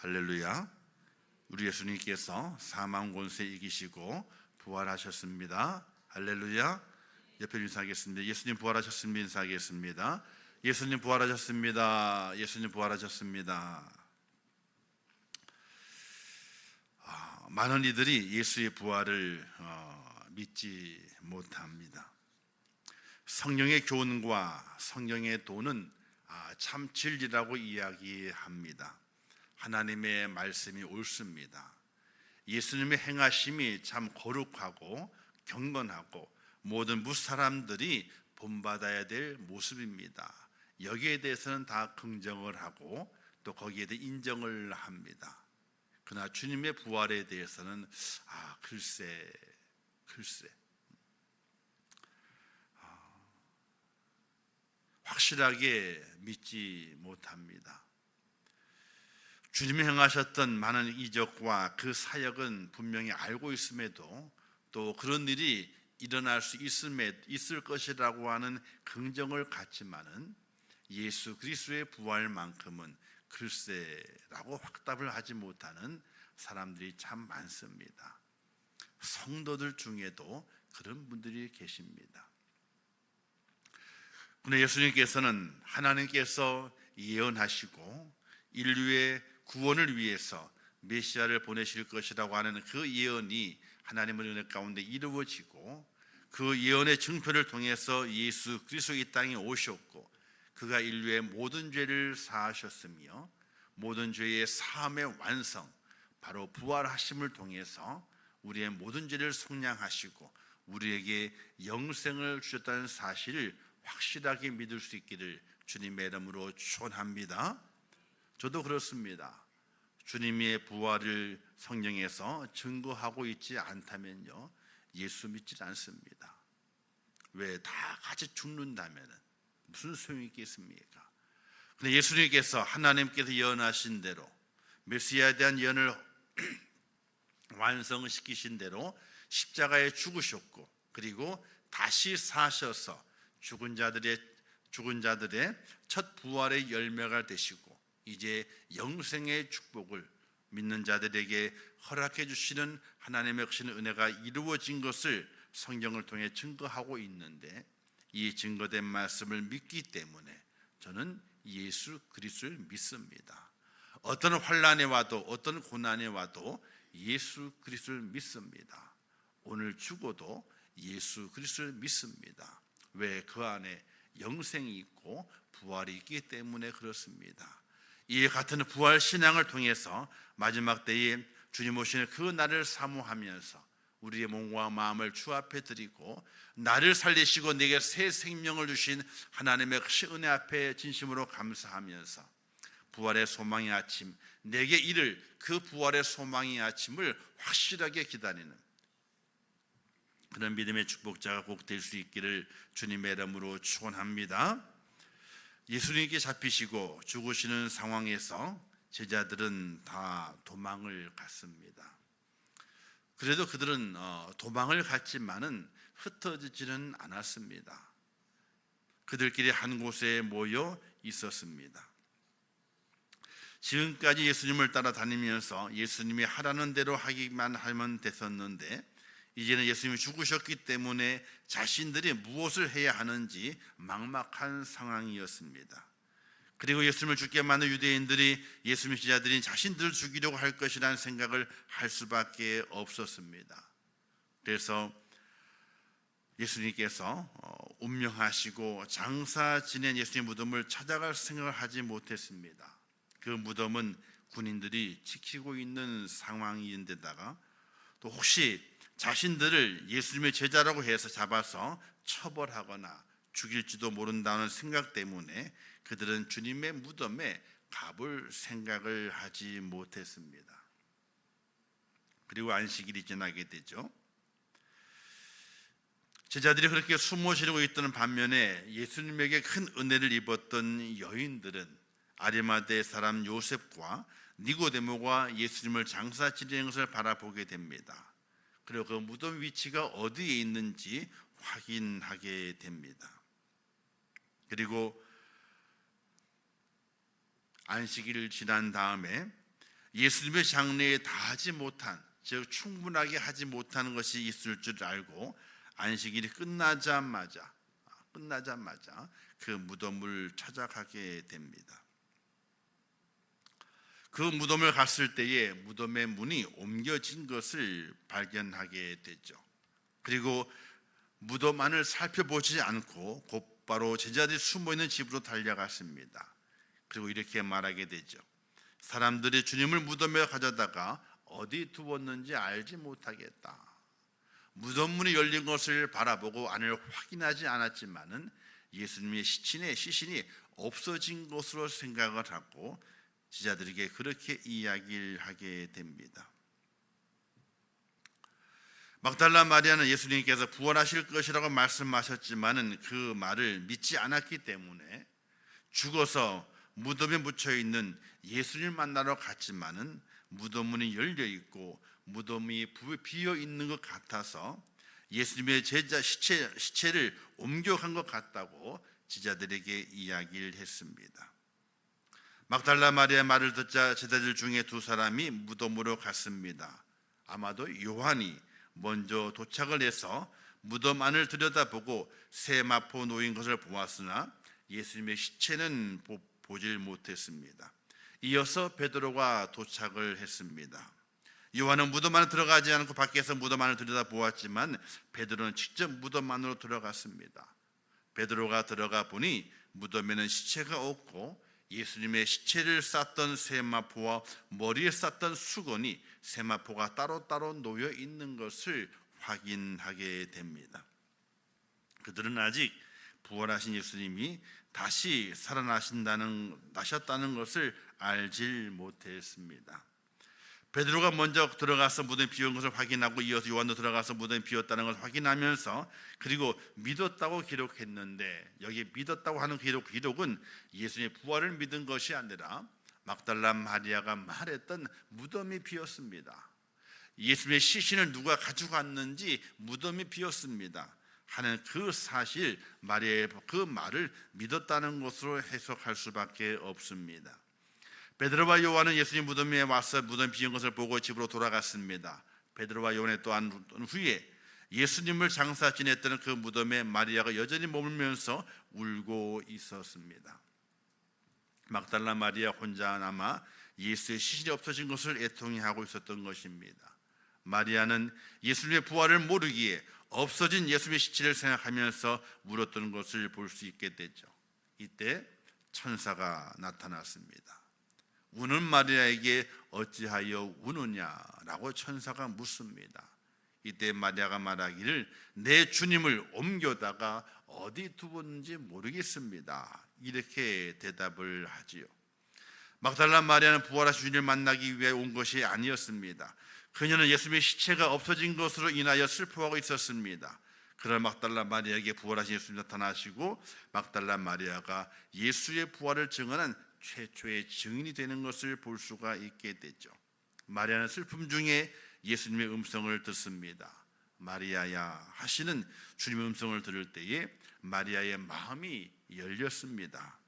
할렐루야. 우리 예수님께서 사망 권세 이기시고 부활하셨습니다. 할렐루야. 옆에 인사하겠습니다. 예수님 부활하셨습니다. 인사하겠습니다. 예수님 부활하셨습니다. 예수님 부활하셨습니다. 많은 이들이 예수의 부활을 믿지 못합니다. 성령의 교훈과 성령의 도는 참 진리라고 이야기합니다. 하나님의 말씀이 옳습니다. 예수님의 행하심이 참 거룩하고 경건하고 모든 무사람들이 본받아야 될 모습입니다. 여기에 대해서는 다 긍정을 하고 또 거기에 대해 인정을 합니다. 그러나 주님의 부활에 대해서는 글쎄 확실하게 믿지 못합니다. 주님이 행하셨던 많은 이적과 그 사역은 분명히 알고 있음에도 또 그런 일이 일어날 수 있을 것이라고 하는 긍정을 갖지만은 예수 그리스도의 부활만큼은 글쎄라고 확답을 하지 못하는 사람들이 참 많습니다. 성도들 중에도 그런 분들이 계십니다. 그런데 예수님께서는 하나님께서 예언하시고 인류의 구원을 위해서 메시아를 보내실 것이라고 하는 그 예언이 하나님의 은혜 가운데 이루어지고 그 예언의 증표를 통해서 예수 그리스도 이 땅에 오셨고 그가 인류의 모든 죄를 사하셨으며 모든 죄의 사함의 완성 바로 부활하심을 통해서 우리의 모든 죄를 속량하시고 우리에게 영생을 주셨다는 사실을 확실하게 믿을 수 있기를 주님의 이름으로 축원합니다. 저도 그렇습니다. 주님의 부활을 성경에서 증거하고 있지 않다면요 예수 믿지 않습니다. 왜 다 같이 죽는다면 무슨 소용이 있겠습니까? 근데 예수님께서 하나님께서 예언하신 대로 메시아에 대한 예언을 완성시키신 대로 십자가에 죽으셨고 그리고 다시 사셔서 죽은 자들의 첫 부활의 열매가 되시고 이제 영생의 축복을 믿는 자들에게 허락해 주시는 하나님의 크신 은혜가 이루어진 것을 성경을 통해 증거하고 있는데 이 증거된 말씀을 믿기 때문에 저는 예수 그리스도를 믿습니다. 어떤 환난에 와도 어떤 고난에 와도 예수 그리스도를 믿습니다. 오늘 죽어도 예수 그리스도를 믿습니다. 왜? 그 안에 영생이 있고 부활이 있기 때문에 그렇습니다. 이에 같은 부활 신앙을 통해서 마지막 때에 주님 오시는 그 날을 사모하면서 우리의 몸과 마음을 주 앞에 드리고 나를 살리시고 내게 새 생명을 주신 하나님의 은혜 앞에 진심으로 감사하면서 부활의 소망의 아침 내게 이를 그 부활의 소망의 아침을 확실하게 기다리는 그런 믿음의 축복자가 꼭 될 수 있기를 주님의 이름으로 축원합니다. 예수님께 잡히시고 죽으시는 상황에서 제자들은 다 도망을 갔습니다. 그래도 그들은 도망을 갔지만은 흩어지지는 않았습니다. 그들끼리 한 곳에 모여 있었습니다. 지금까지 예수님을 따라다니면서 예수님이 하라는 대로 하기만 하면 됐었는데 이제는 예수님이 죽으셨기 때문에 자신들이 무엇을 해야 하는지 막막한 상황이었습니다. 그리고 예수님을 죽게 만든 유대인들이 예수님의 제자들이 자신들을 죽이려고 할 것이라는 생각을 할 수밖에 없었습니다. 그래서 예수님께서 운명하시고 장사 지낸 예수님의 무덤을 찾아갈 생각을 하지 못했습니다. 그 무덤은 군인들이 지키고 있는 상황인데다가 또 혹시 자신들을 예수님의 제자라고 해서 잡아서 처벌하거나 죽일지도 모른다는 생각 때문에 그들은 주님의 무덤에 가볼 생각을 하지 못했습니다. 그리고 안식일이 지나게 되죠. 제자들이 그렇게 숨어 지르고 있던 반면에 예수님에게 큰 은혜를 입었던 여인들은 아리마대 사람 요셉과 니고데모가 예수님을 장사 지내는 것을 바라보게 됩니다. 그리고 그 무덤 위치가 어디에 있는지 확인하게 됩니다. 그리고 안식일을 지난 다음에 예수님의 장래에 다하지 못한, 즉 충분하게 하지 못하는 것이 있을 줄 알고 안식일이 끝나자마자 그 무덤을 찾아가게 됩니다. 그 무덤을 갔을 때에 무덤의 문이 옮겨진 것을 발견하게 되죠. 그리고 무덤 안을 살펴보지 않고 곧바로 제자들이 숨어있는 집으로 달려갔습니다. 그리고 이렇게 말하게 되죠. 사람들이 주님을 무덤에 가져다가 어디 두었는지 알지 못하겠다. 무덤 문이 열린 것을 바라보고 안을 확인하지 않았지만은 예수님의 시신이 없어진 것으로 생각을 하고 제자들에게 그렇게 이야기를 하게 됩니다. 막달라 마리아는 예수님께서 부활하실 것이라고 말씀하셨지만은 그 말을 믿지 않았기 때문에 죽어서 무덤에 묻혀 있는 예수님을 만나러 갔지만은 무덤 문이 열려 있고 무덤이 비어 있는 것 같아서 예수님의 제자 시체를 옮겨간 것 같다고 제자들에게 이야기를 했습니다. 막달라 마리아의 말을 듣자 제자들 중에 두 사람이 무덤으로 갔습니다. 아마도 요한이 먼저 도착을 해서 무덤 안을 들여다보고 세마포 놓인 것을 보았으나 예수님의 시체는 보질 못했습니다. 이어서 베드로가 도착을 했습니다. 요한은 무덤 안에 들어가지 않고 밖에서 무덤 안을 들여다보았지만 베드로는 직접 무덤 안으로 들어갔습니다. 베드로가 들어가 보니 무덤에는 시체가 없고 예수님의 시체를 쌌던 세마포와 머리에 쌌던 수건이 세마포가 따로따로 놓여 있는 것을 확인하게 됩니다. 그들은 아직 부활하신 예수님이 다시 나셨다는 것을 알질 못했습니다. 베드로가 먼저 들어가서 무덤이 비었던 것을 확인하고 이어서 요한도 들어가서 무덤이 비었다는 것을 확인하면서 그리고 믿었다고 기록했는데, 여기 믿었다고 하는 기록은 예수님의 부활을 믿은 것이 아니라 막달라 마리아가 말했던 무덤이 비었습니다. 예수님의 시신을 누가 가져갔는지 무덤이 비었습니다 하는 그 사실, 마리아의 그 말을 믿었다는 것으로 해석할 수밖에 없습니다. 베드로와 요한은 예수님 무덤에 와서 무덤 비운 것을 보고 집으로 돌아갔습니다. 베드로와 요한의 또한 후에 예수님을 장사 지냈던 그 무덤에 마리아가 여전히 머물면서 울고 있었습니다. 막달라 마리아 혼자 남아 예수의 시신이 없어진 것을 애통해하고 있었던 것입니다. 마리아는 예수님의 부활을 모르기에 없어진 예수님의 시체를 생각하면서 울었던 것을 볼 수 있게 되죠. 이때 천사가 나타났습니다. 우는 마리아에게 어찌하여 우느냐라고 천사가 묻습니다. 이때 마리아가 말하기를 내 주님을 옮겨다가 어디 두었는지 모르겠습니다, 이렇게 대답을 하지요. 막달라 마리아는 부활하신 주님을 만나기 위해 온 것이 아니었습니다. 그녀는 예수님의 시체가 없어진 것으로 인하여 슬퍼하고 있었습니다. 그러나 막달라 마리아에게 부활하신 예수님이 나타나시고 막달라 마리아가 예수의 부활을 증언한 최초의 증인이 되는 것을 볼 수가 있게 되죠. 마리아는 슬픔 중에 예수님의 음성을 듣습니다. 마리아야 하시는 주님의 음성을 들을 때에 마리아의 마음이 열렸습니다.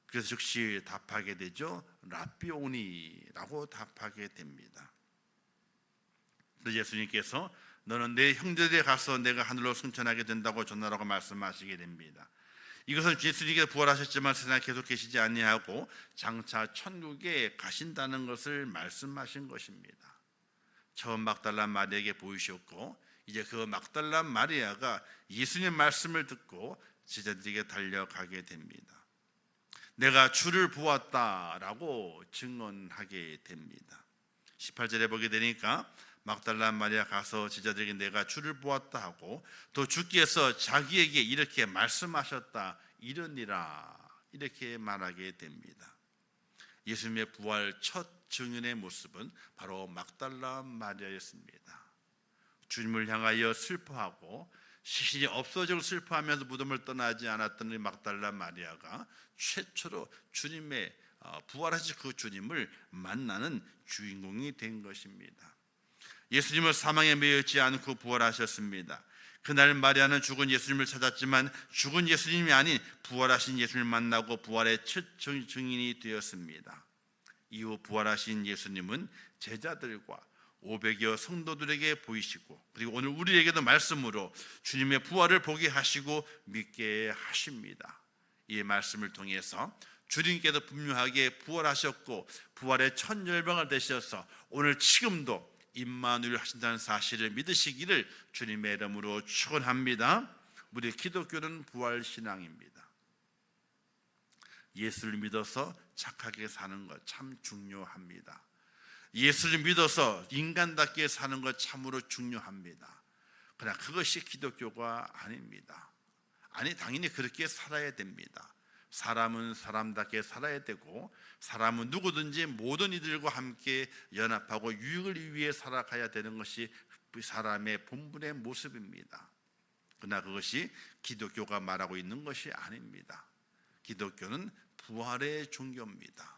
그래서 즉시 답하게 되죠. 라비오니라고 답하게 됩니다. 그래서 예수님께서 너는 내 형제들에 가서 내가 하늘로 승천하게 된다고 전하라고 말씀하시게 됩니다. 이것은 예수님께서 부활하셨지만 세상에 계속 계시지 아니하고 장차 천국에 가신다는 것을 말씀하신 것입니다. 처음 막달라 마리아에게 보이셨고 이제 그 막달라 마리아가 예수님의 말씀을 듣고 제자들에게 달려가게 됩니다. 내가 주를 보았다라고 증언하게 됩니다. 18절에 보게 되니까 막달라 마리아 가서 제자들에게 내가 주를 보았다 하고 또 주께서 자기에게 이렇게 말씀하셨다 이르니라 이렇게 말하게 됩니다. 예수님의 부활 첫 증인의 모습은 바로 막달라 마리아였습니다. 주님을 향하여 슬퍼하고 시신이 없어지고 슬퍼하면서 무덤을 떠나지 않았던 이 막달라 마리아가 최초로 주님의 부활하신 그 주님을 만나는 주인공이 된 것입니다. 예수님을 사망에 매였지 않고 부활하셨습니다. 그날 마리아는 죽은 예수님을 찾았지만 죽은 예수님이 아닌 부활하신 예수님을 만나고 부활의 첫 증인이 되었습니다. 이후 부활하신 예수님은 제자들과 500여 성도들에게 보이시고, 그리고 오늘 우리에게도 말씀으로 주님의 부활을 보게 하시고 믿게 하십니다. 이 말씀을 통해서 주님께서 분명하게 부활하셨고 부활의 첫 열방을 되셔서 오늘 지금도 임마누엘 하신다는 사실을 믿으시기를 주님의 이름으로 축원합니다. 우리 기독교는 부활 신앙입니다. 예수를 믿어서 착하게 사는 것 참 중요합니다. 예수를 믿어서 인간답게 사는 것 참으로 중요합니다. 그러나 그것이 기독교가 아닙니다. 아니, 당연히 그렇게 살아야 됩니다. 사람은 사람답게 살아야 되고, 사람은 누구든지 모든 이들과 함께 연합하고 유익을 위해 살아가야 되는 것이 사람의 본분의 모습입니다. 그러나 그것이 기독교가 말하고 있는 것이 아닙니다. 기독교는 부활의 종교입니다.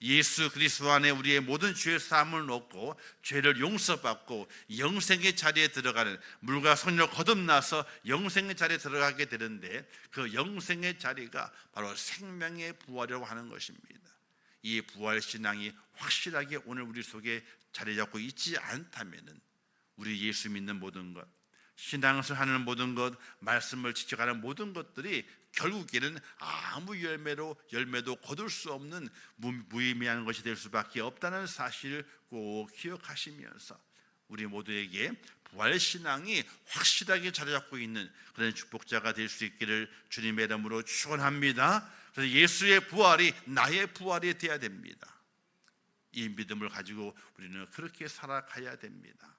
예수 그리스도 안에 우리의 모든 죄의 사함을 놓고 죄를 용서받고 영생의 자리에 들어가는, 물과 성령을 거듭나서 영생의 자리에 들어가게 되는데, 그 영생의 자리가 바로 생명의 부활이라고 하는 것입니다. 이 부활 신앙이 확실하게 오늘 우리 속에 자리 잡고 있지 않다면은 우리 예수 믿는 모든 것, 신앙을 하는 모든 것, 말씀을 지켜가는 모든 것들이 결국에는 아무 열매도 거둘 수 없는 무의미한 것이 될 수밖에 없다는 사실을 꼭 기억하시면서 우리 모두에게 부활 신앙이 확실하게 자리 잡고 있는 그런 축복자가 될 수 있기를 주님의 이름으로 축원합니다. 그래서 예수의 부활이 나의 부활이 되어야 됩니다. 이 믿음을 가지고 우리는 그렇게 살아가야 됩니다.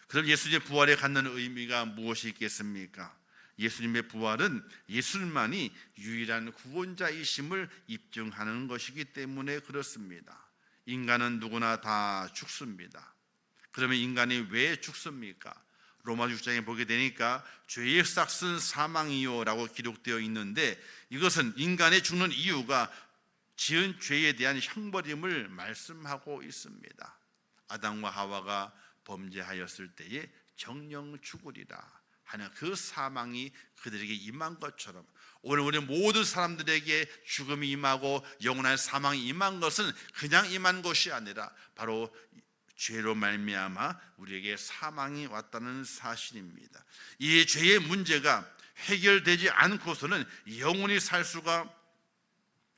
그럼 예수님의 부활에 갖는 의미가 무엇이 있겠습니까? 예수님의 부활은 예수님만이 유일한 구원자이심을 입증하는 것이기 때문에 그렇습니다. 인간은 누구나 다 죽습니다. 그러면 인간이 왜 죽습니까? 로마 6장에 보게 되니까 죄의 삭은 사망이요 라고 기록되어 있는데, 이것은 인간이 죽는 이유가 지은 죄에 대한 형벌임을 말씀하고 있습니다. 아담과 하와가 범죄하였을 때에 정령 죽으리라 하는 그 사망이 그들에게 임한 것처럼 오늘 우리 모든 사람들에게 죽음이 임하고 영원한 사망이 임한 것은 그냥 임한 것이 아니라 바로 죄로 말미암아 우리에게 사망이 왔다는 사실입니다. 이 죄의 문제가 해결되지 않고서는 영원히 살 수가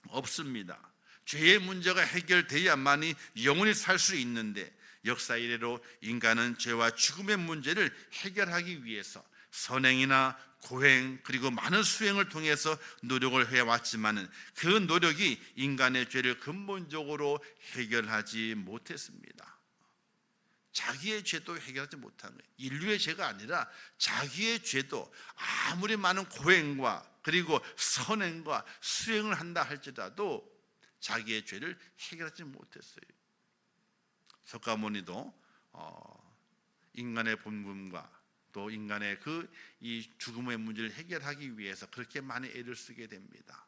없습니다. 죄의 문제가 해결돼야만이 영원히 살 수 있는데, 역사 이래로 인간은 죄와 죽음의 문제를 해결하기 위해서 선행이나 고행 그리고 많은 수행을 통해서 노력을 해왔지만은 그 노력이 인간의 죄를 근본적으로 해결하지 못했습니다. 자기의 죄도 해결하지 못한 거예요. 인류의 죄가 아니라 자기의 죄도 아무리 많은 고행과 그리고 선행과 수행을 한다 할지라도 자기의 죄를 해결하지 못했어요. 석가모니도 인간의 본분과 또 인간의 이 죽음의 문제를 해결하기 위해서 그렇게 많이 애를 쓰게 됩니다.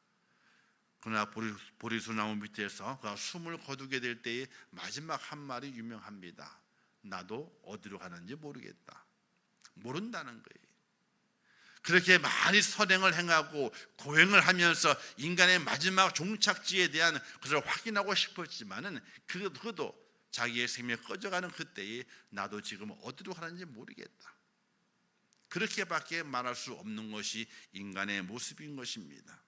그러나 보리수나무 밑에서 그가 숨을 거두게 될 때의 마지막 한 말이 유명합니다. 나도 어디로 가는지 모르겠다. 모른다는 거예요. 그렇게 많이 선행을 행하고 고행을 하면서 인간의 마지막 종착지에 대한 것을 확인하고 싶었지만은 그도 자기의 생명이 꺼져가는 그때에 나도 지금 어디로 가는지 모르겠다. 그렇게밖에 말할 수 없는 것이 인간의 모습인 것입니다.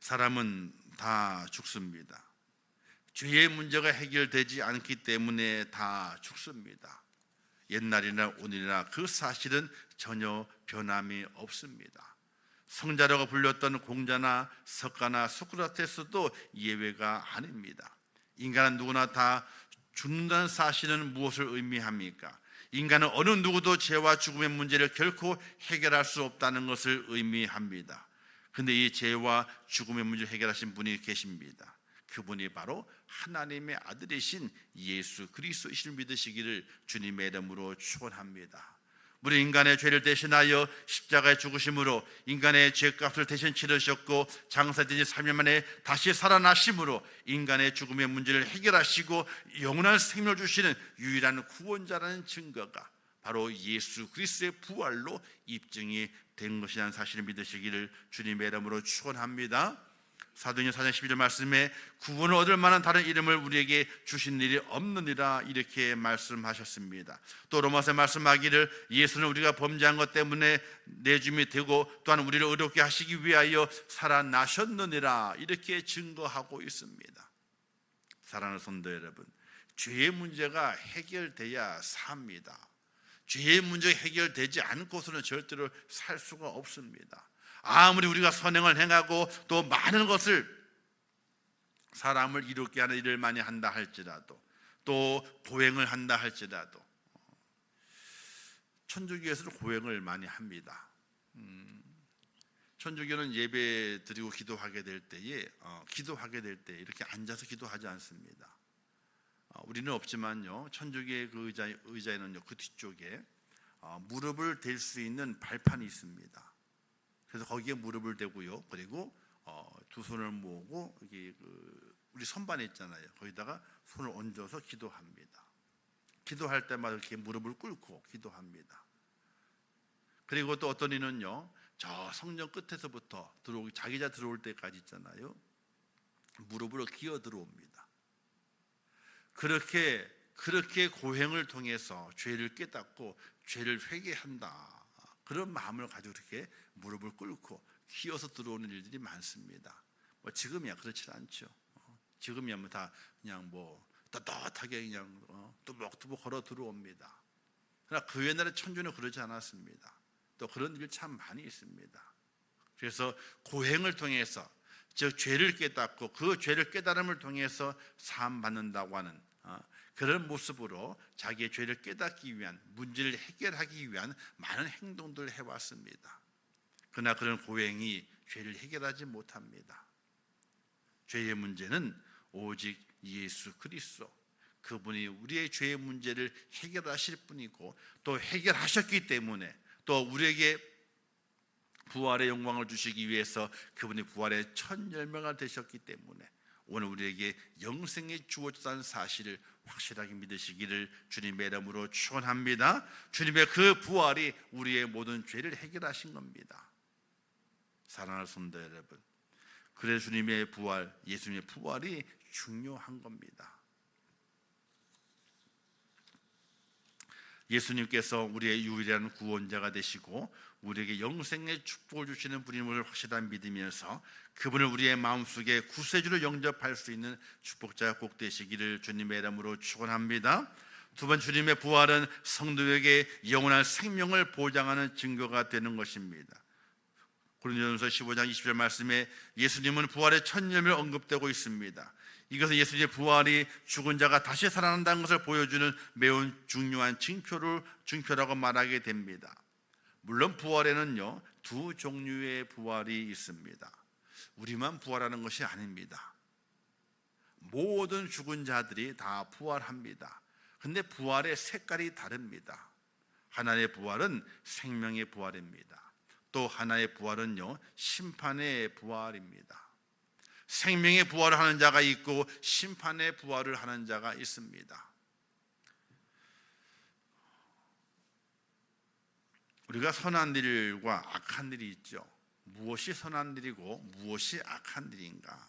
사람은 다 죽습니다. 죄의 문제가 해결되지 않기 때문에 다 죽습니다. 옛날이나 오늘이나 그 사실은 전혀 변함이 없습니다. 성자라고 불렸던 공자나 석가나 소크라테스도 예외가 아닙니다. 인간은 누구나 다 죽는다는 사실은 무엇을 의미합니까? 인간은 어느 누구도 죄와 죽음의 문제를 결코 해결할 수 없다는 것을 의미합니다. 그런데 이 죄와 죽음의 문제를 해결하신 분이 계십니다. 그분이 바로 하나님의 아들이신 예수 그리스도이심을 믿으시기를 주님의 이름으로 축원합니다. 우리 인간의 죄를 대신하여 십자가에 죽으심으로 인간의 죄값을 대신 치르셨고 장사된 지 3일 만에 다시 살아나심으로 인간의 죽음의 문제를 해결하시고 영원한 생명을 주시는 유일한 구원자라는 증거가 바로 예수 그리스도의 부활로 입증이 된 것이라는 사실을 믿으시기를 주님의 이름으로 축원합니다. 사도행전 4장 12절 말씀에 구원을 얻을 만한 다른 이름을 우리에게 주신 일이 없느니라 이렇게 말씀하셨습니다. 또 로마서에 말씀하기를 예수는 우리가 범죄한 것 때문에 내줌이 되고 또한 우리를 의롭게 하시기 위하여 살아나셨느니라 이렇게 증거하고 있습니다. 사랑하는 성도 여러분, 죄의 문제가 해결돼야 삽니다. 죄의 문제가 해결되지 않고서는 절대로 살 수가 없습니다. 아무리 우리가 선행을 행하고 또 많은 것을 사람을 이롭게 하는 일을 많이 한다 할지라도 또 고행을 한다 할지라도 천주교에서는 고행을 많이 합니다. 천주교는 예배 드리고 기도하게 될 때에 이렇게 앉아서 기도하지 않습니다. 우리는 없지만요, 천주교의 그 의자에는요, 그 뒤쪽에 무릎을 댈 수 있는 발판이 있습니다. 그래서 거기에 무릎을 대고요, 그리고 두 손을 모으고 여기 우리 선반에 있잖아요, 거기다가 손을 얹어서 기도합니다. 기도할 때마다 이렇게 무릎을 꿇고 기도합니다. 그리고 또 어떤 이는요, 저 성전 끝에서부터 자기자 들어올 때까지 있잖아요, 무릎으로 기어 들어옵니다. 그렇게 고행을 통해서 죄를 깨닫고 죄를 회개한다, 그런 마음을 가지고 이렇게 무릎을 꿇고 기어서 들어오는 일들이 많습니다. 지금이야 그렇지 않죠. 지금이야 다 그냥 떳떳하게 그냥 뚜벅뚜벅 걸어 들어옵니다. 그러나 그 옛날에 천주는 그러지 않았습니다. 또 그런 일이 참 많이 있습니다. 그래서 고행을 통해서, 즉 죄를 깨닫고 그 죄를 깨달음을 통해서 사함 받는다고 하는 그런 모습으로 자기의 죄를 깨닫기 위한, 문제를 해결하기 위한 많은 행동들을 해왔습니다. 그러나 그런 고행이 죄를 해결하지 못합니다. 죄의 문제는 오직 예수 그리스도, 그분이 우리의 죄의 문제를 해결하실 분이고 또 해결하셨기 때문에 또 우리에게 부활의 영광을 주시기 위해서 그분이 부활의 첫 열매가 되셨기 때문에 오늘 우리에게 영생이 주어졌다는 사실을 확실하게 믿으시기를 주님의 이름으로 축원합니다. 주님의 그 부활이 우리의 모든 죄를 해결하신 겁니다. 사랑하는 성도 여러분, 그래서 주님의 부활, 예수님의 부활이 중요한 겁니다. 예수님께서 우리의 유일한 구원자가 되시고 우리에게 영생의 축복을 주시는 분임을 확실히 믿으면서 그분을 우리의 마음속에 구세주로 영접할 수 있는 축복자가 꼭 되시기를 주님의 이름으로 축원합니다. 두 번, 주님의 부활은 성도에게 영원한 생명을 보장하는 증거가 되는 것입니다. 고린도전서 15장 20절 말씀에 예수님은 부활의 첫 열매를 언급되고 있습니다. 이것은 예수님의 부활이 죽은 자가 다시 살아난다는 것을 보여주는 매우 중요한 증표라고 말하게 됩니다. 물론 부활에는요, 두 종류의 부활이 있습니다. 우리만 부활하는 것이 아닙니다. 모든 죽은 자들이 다 부활합니다. 근데 부활의 색깔이 다릅니다. 하나의 부활은 생명의 부활입니다. 또 하나의 부활은요, 심판의 부활입니다. 생명의 부활을 하는 자가 있고 심판의 부활을 하는 자가 있습니다. 우리가 선한 일과 악한 일이 있죠. 무엇이 선한 일이고 무엇이 악한 일인가?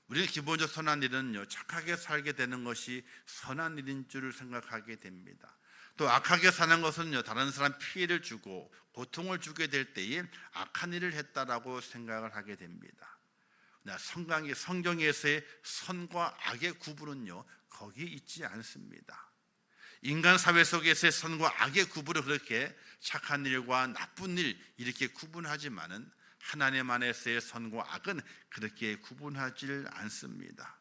우리는 기본적으로 선한 일은요, 착하게 살게 되는 것이 선한 일인 줄을 생각하게 됩니다. 또 악하게 사는 것은요, 다른 사람 피해를 주고 고통을 주게 될 때에 악한 일을 했다라고 생각을 하게 됩니다. 성경에서의 선과 악의 구분은요, 거기 있지 않습니다. 인간 사회 속에서의 선과 악의 구분을 그렇게 착한 일과 나쁜 일 이렇게 구분하지만은 하나님 안에서의 선과 악은 그렇게 구분하지 않습니다.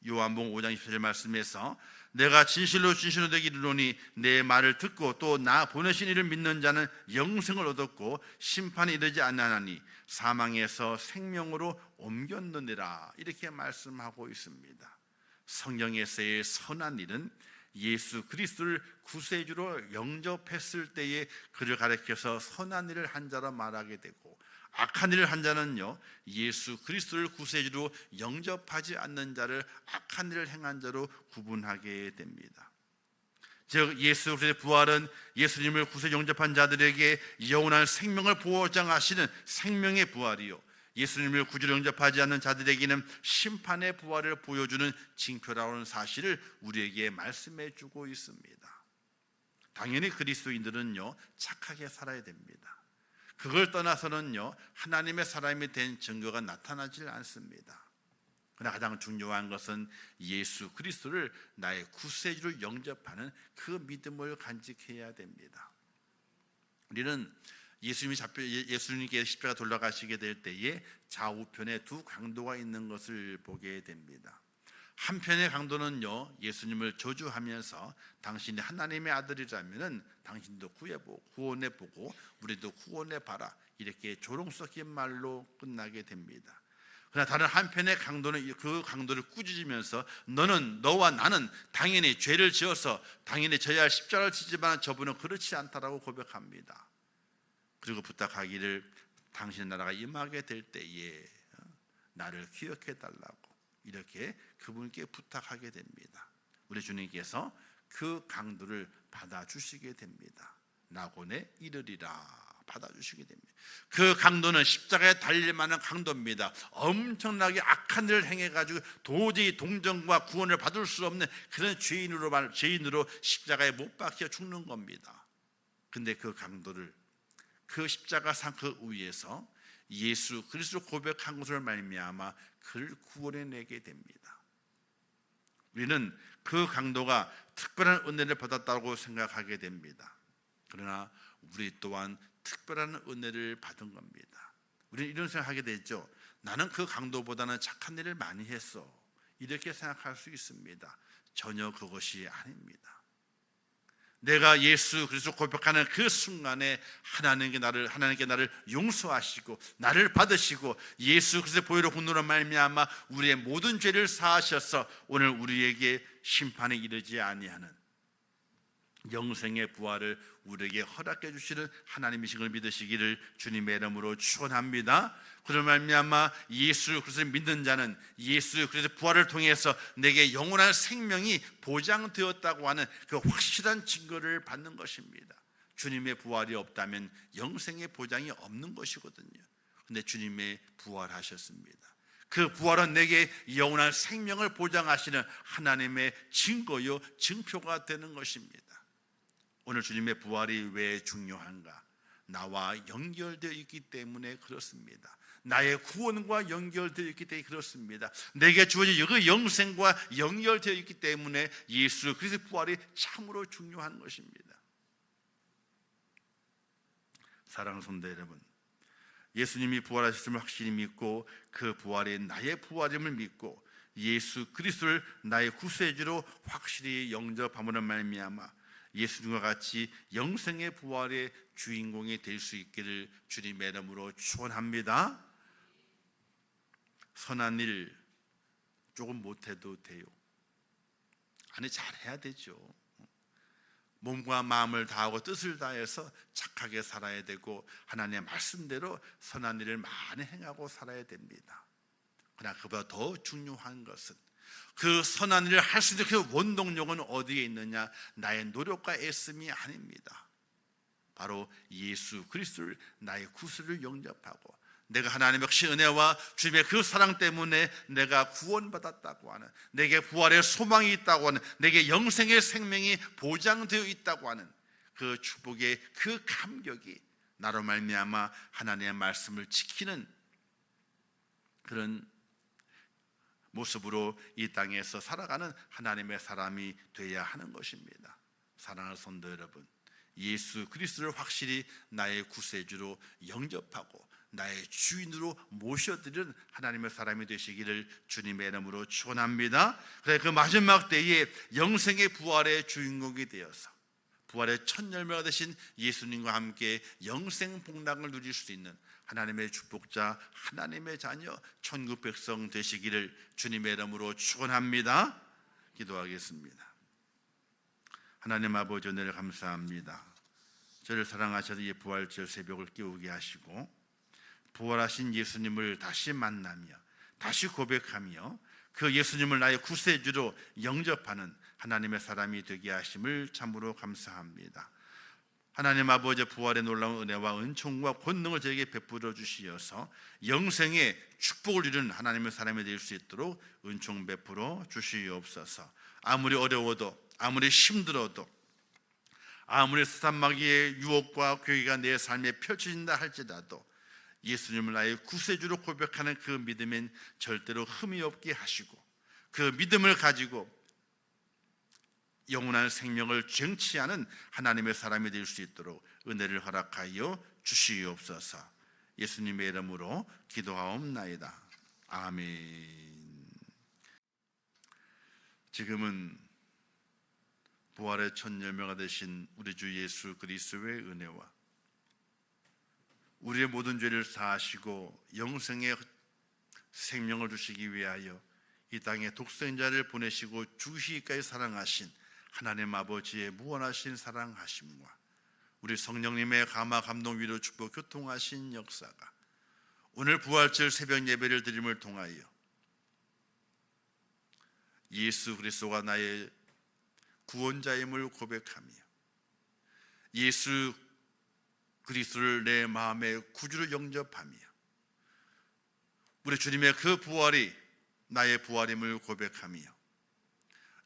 요한복음 5장 24절 말씀에서 내가 진실로 되기 이르노니 내 말을 듣고 또 나 보내신 이를 믿는 자는 영생을 얻었고 심판에 이르지 아니하나니 사망에서 생명으로 옮겼느니라 이렇게 말씀하고 있습니다. 성경에서의 선한 일은 예수 그리스도를 구세주로 영접했을 때에 그를 가리켜서 선한 일을 한 자라 말하게 되고, 악한 일을 한 자는요, 예수 그리스도를 구세주로 영접하지 않는 자를 악한 일을 행한 자로 구분하게 됩니다. 즉 예수 그리스도의 부활은 예수님을 구세주 영접한 자들에게 영원한 생명을 보장하시는 생명의 부활이요, 예수님을 구주로 영접하지 않는 자들에게는 심판의 부활을 보여주는 징표라는 사실을 우리에게 말씀해 주고 있습니다. 당연히 그리스도인들은요, 착하게 살아야 됩니다. 그걸 떠나서는요, 하나님의 사람이 된 증거가 나타나질 않습니다. 그러나 가장 중요한 것은 예수 그리스도를 나의 구세주로 영접하는 그 믿음을 간직해야 됩니다. 우리는 예수님께 십자가 돌아가시게 될 때에 좌우편에 두 강도가 있는 것을 보게 됩니다. 한편의 강도는요, 예수님을 저주하면서 당신이 하나님의 아들이라면 당신도 구원해보고 우리도 구원해봐라, 이렇게 조롱 섞인 말로 끝나게 됩니다. 그러나 다른 한편의 강도는 그 강도를 꾸짖으면서 너와 나는 당연히 죄를 지어서 당연히 져야 할 십자가를 지지만 저분은 그렇지 않다라고 고백합니다. 그리고 부탁하기를 당신의 나라가 임하게 될 때에 나를 기억해 달라고 이렇게 그분께 부탁하게 됩니다. 우리 주님께서 그 강도를 받아주시게 됩니다. 낙원에 이르리라 받아주시게 됩니다. 그 강도는 십자가에 달릴 만한 강도입니다. 엄청나게 악한 일을 행해가지고 도저히 동정과 구원을 받을 수 없는 그런 죄인으로 십자가에 못 박혀 죽는 겁니다. 근데 그 강도를 그 십자가 상 그 위에서 예수 그리스도 고백한 것을 말미암아 그를 구원해내게 됩니다. 우리는 그 강도가 특별한 은혜를 받았다고 생각하게 됩니다. 그러나 우리 또한 특별한 은혜를 받은 겁니다. 우리는 이런 생각하게 되죠. 나는 그 강도보다는 착한 일을 많이 했어, 이렇게 생각할 수 있습니다. 전혀 그것이 아닙니다. 내가 예수 그리스도 고백하는 그 순간에 하나님께 나를 용서하시고 나를 받으시고 예수 그리스도의 보혈의 훈로로 말미암아 우리의 모든 죄를 사하셔서 오늘 우리에게 심판에 이르지 아니하는 영생의 부활을 우리에게 허락해 주시는 하나님이신 걸 믿으시기를 주님의 이름으로 축원합니다. 그런 말미암아 예수 그리스도를 믿는 자는 예수 그리스도의 부활을 통해서 내게 영원한 생명이 보장되었다고 하는 그 확실한 증거를 받는 것입니다. 주님의 부활이 없다면 영생의 보장이 없는 것이거든요. 그런데 주님의 부활하셨습니다. 그 부활은 내게 영원한 생명을 보장하시는 하나님의 증거요 증표가 되는 것입니다. 오늘 주님의 부활이 왜 중요한가? 나와 연결되어 있기 때문에 그렇습니다. 나의 구원과 연결되어 있기 때문에 그렇습니다. 내게 주어진 그 영생과 연결되어 있기 때문에 예수 그리스도의 부활이 참으로 중요한 것입니다. 사랑하는 성도 여러분, 예수님이 부활하셨음을 확실히 믿고 그 부활이 나의 부활임을 믿고 예수 그리스도를 나의 구세주로 확실히 영접함으로 말미암아 예수님과 같이 영생의 부활의 주인공이 될 수 있기를 주님의 이름으로 축원합니다. 선한 일 조금 못해도 돼요. 아니, 잘해야 되죠. 몸과 마음을 다하고 뜻을 다해서 착하게 살아야 되고 하나님의 말씀대로 선한 일을 많이 행하고 살아야 됩니다. 그러나 그보다 더 중요한 것은 그 선한 일을 할 수 있는 그 원동력은 어디에 있느냐? 나의 노력과 애씀이 아닙니다. 바로 예수 그리스도를 나의 구주를 영접하고 내가 하나님의 역시 은혜와 주님의 그 사랑 때문에 내가 구원받았다고 하는, 내게 부활의 소망이 있다고 하는, 내게 영생의 생명이 보장되어 있다고 하는 그 축복의 그 감격이 나로 말미암아 하나님의 말씀을 지키는 그런 모습으로 이 땅에서 살아가는 하나님의 사람이 되어야 하는 것입니다. 사랑하는 성도 여러분, 예수 그리스도를 확실히 나의 구세주로 영접하고 나의 주인으로 모셔드리는 하나님의 사람이 되시기를 주님의 이름으로 축원합니다. 그래 그 마지막 때에 영생의 부활의 주인공이 되어서 부활의 첫 열매가 되신 예수님과 함께 영생 복락을 누릴 수 있는 하나님의 축복자, 하나님의 자녀, 천국 백성 되시기를 주님의 이름으로 축원합니다. 기도하겠습니다. 하나님 아버지, 은혜를 감사합니다. 저를 사랑하셔서 이 부활절 새벽을 깨우게 하시고 부활하신 예수님을 다시 만나며 다시 고백하며 그 예수님을 나의 구세주로 영접하는 하나님의 사람이 되게 하심을 참으로 감사합니다. 하나님 아버지의 부활의 놀라운 은혜와 은총과 권능을 저에게 베풀어 주시어서 영생의 축복을 이루는 하나님의 사람이 될 수 있도록 은총 베풀어 주시옵소서. 아무리 어려워도, 아무리 힘들어도, 아무리 사탄마귀의 유혹과 괴계가 내 삶에 펼쳐진다 할지라도 예수님을 나의 구세주로 고백하는 그 믿음엔 절대로 흠이 없게 하시고, 그 믿음을 가지고 영원한 생명을 쟁취하는 하나님의 사람이 될 수 있도록 은혜를 허락하여 주시옵소서. 예수님의 이름으로 기도하옵나이다. 아멘. 지금은 부활의 첫 열매가 되신 우리 주 예수 그리스도의 은혜와 우리의 모든 죄를 사하시고 영생의 생명을 주시기 위하여 이 땅에 독생자를 보내시고 죽으시기까지 사랑하신 하나님 아버지의 무한하신 사랑하심과 우리 성령님의 감화 감동 위로 축복 교통하신 역사가 오늘 부활절 새벽 예배를 드림을 통하여 예수 그리스도가 나의 구원자임을 고백하며 예수 그리스도를 내 마음의 구주로 영접하며 우리 주님의 그 부활이 나의 부활임을 고백하며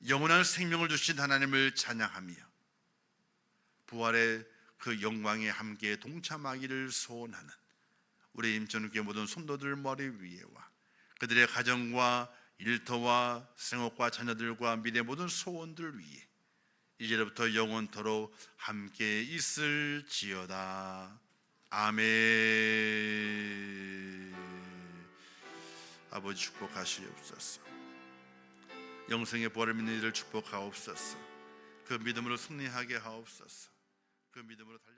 영원한 생명을 주신 하나님을 찬양하며 부활의 그 영광에 함께 동참하기를 소원하는 우리 임천국의 모든 성도들 머리 위에와 그들의 가정과 일터와 생업과 자녀들과 미래 모든 소원들 위에 이제부터 영원토록 함께 있을지어다. 아멘. 아버지 축복하시옵소서. 영생의 부활을 믿는 이를 축복하옵소서. 그 믿음으로 승리하게 하옵소서. 그 믿음으로 달려